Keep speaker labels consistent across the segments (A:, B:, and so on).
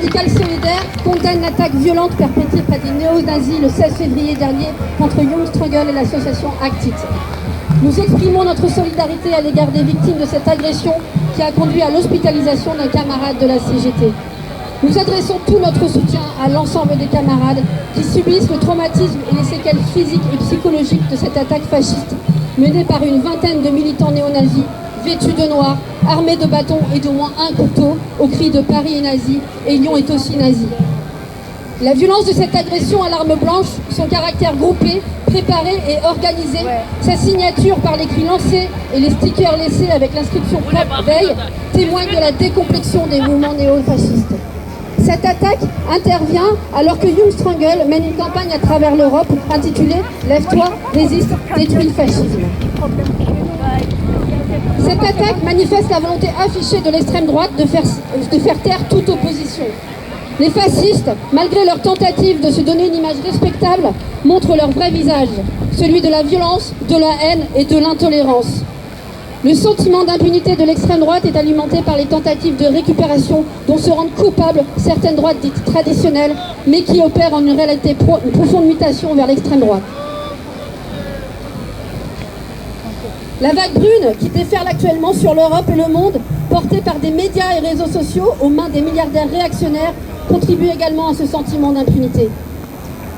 A: syndicale solidaire condamne l'attaque violente perpétrée par des néo-nazis le 16 février dernier contre Young Struggle et l'association Actit. Nous exprimons notre solidarité à l'égard des victimes de cette agression qui a conduit à l'hospitalisation d'un camarade de la CGT. Nous adressons tout notre soutien à l'ensemble des camarades qui subissent le traumatisme et les séquelles physiques et psychologiques de cette attaque fasciste menée par une vingtaine de militants néo-nazis vêtus de noir, armés de bâtons et d'au moins un couteau, au cri de Paris est nazi et Lyon est aussi nazi. La violence de cette agression à l'arme blanche, son caractère groupé, préparé et organisé, sa signature par les cris lancés et les stickers laissés avec l'inscription propre veille, témoignent de la décomplexion des mouvements néo-fascistes. Cette attaque intervient alors que Young Struggle mène une campagne à travers l'Europe intitulée « Lève-toi, résiste, détruis le fascisme ». Cette attaque manifeste la volonté affichée de l'extrême droite de faire taire toute opposition. Les fascistes, malgré leur tentative de se donner une image respectable, montrent leur vrai visage, celui de la violence, de la haine et de l'intolérance. Le sentiment d'impunité de l'extrême droite est alimenté par les tentatives de récupération dont se rendent coupables certaines droites dites traditionnelles, mais qui opèrent en une réalité une profonde mutation vers l'extrême droite. La vague brune qui déferle actuellement sur l'Europe et le monde, portée par des médias et réseaux sociaux aux mains des milliardaires réactionnaires, contribue également à ce sentiment d'impunité.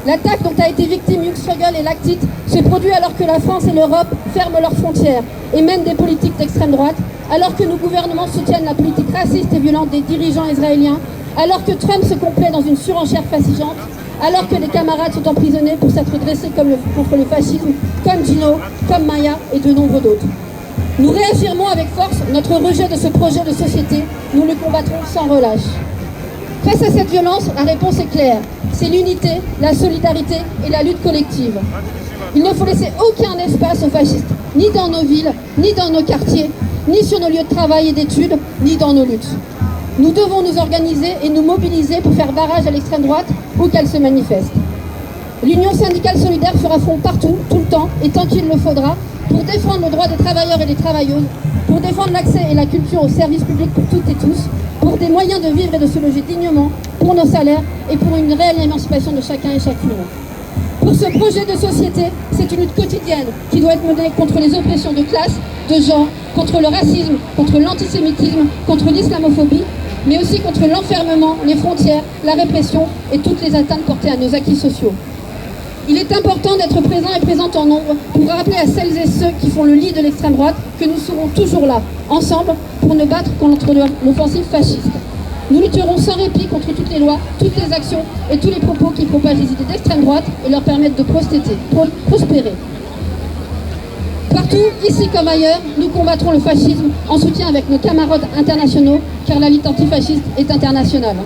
A: L'attaque dont a été victime Young Struggle et l'Actit se produit alors que la France et l'Europe ferment leurs frontières et mènent des politiques d'extrême droite, alors que nos gouvernements soutiennent la politique raciste et violente des dirigeants israéliens, alors que Trump se complaît dans une surenchère fascigeante, alors que des camarades sont emprisonnés pour s'être dressés contre le fascisme, comme Gino, comme Maya et de nombreux d'autres. Nous réaffirmons avec force notre rejet de ce projet de société, nous le combattrons sans relâche. Face à cette violence, la réponse est claire, c'est l'unité, la solidarité et la lutte collective. Il ne faut laisser aucun espace aux fascistes, ni dans nos villes, ni dans nos quartiers, ni sur nos lieux de travail et d'études, ni dans nos luttes. Nous devons nous organiser et nous mobiliser pour faire barrage à l'extrême droite où qu'elle se manifeste. L'Union syndicale solidaire fera front partout, tout le temps et tant qu'il le faudra, pour défendre le droit des travailleurs et des travailleuses, pour défendre l'accès et la culture aux services publics pour toutes et tous, pour des moyens de vivre et de se loger dignement, pour nos salaires et pour une réelle émancipation de chacun et chacune. Pour ce projet de société, c'est une lutte quotidienne qui doit être menée contre les oppressions de classe, de genre, contre le racisme, contre l'antisémitisme, contre l'islamophobie, mais aussi contre l'enfermement, les frontières, la répression et toutes les atteintes portées à nos acquis sociaux. Il est important d'être présent et présente en nombre pour rappeler à celles et ceux qui font le lit de l'extrême droite que nous serons toujours là, ensemble, pour nous battre contre l'offensive fasciste. Nous lutterons sans répit contre toutes les lois, toutes les actions et tous les propos qui propagent les idées d'extrême droite et leur permettent de prospérer. Partout, ici comme ailleurs, nous combattrons le fascisme en soutien avec nos camarades internationaux, car la lutte antifasciste est internationale.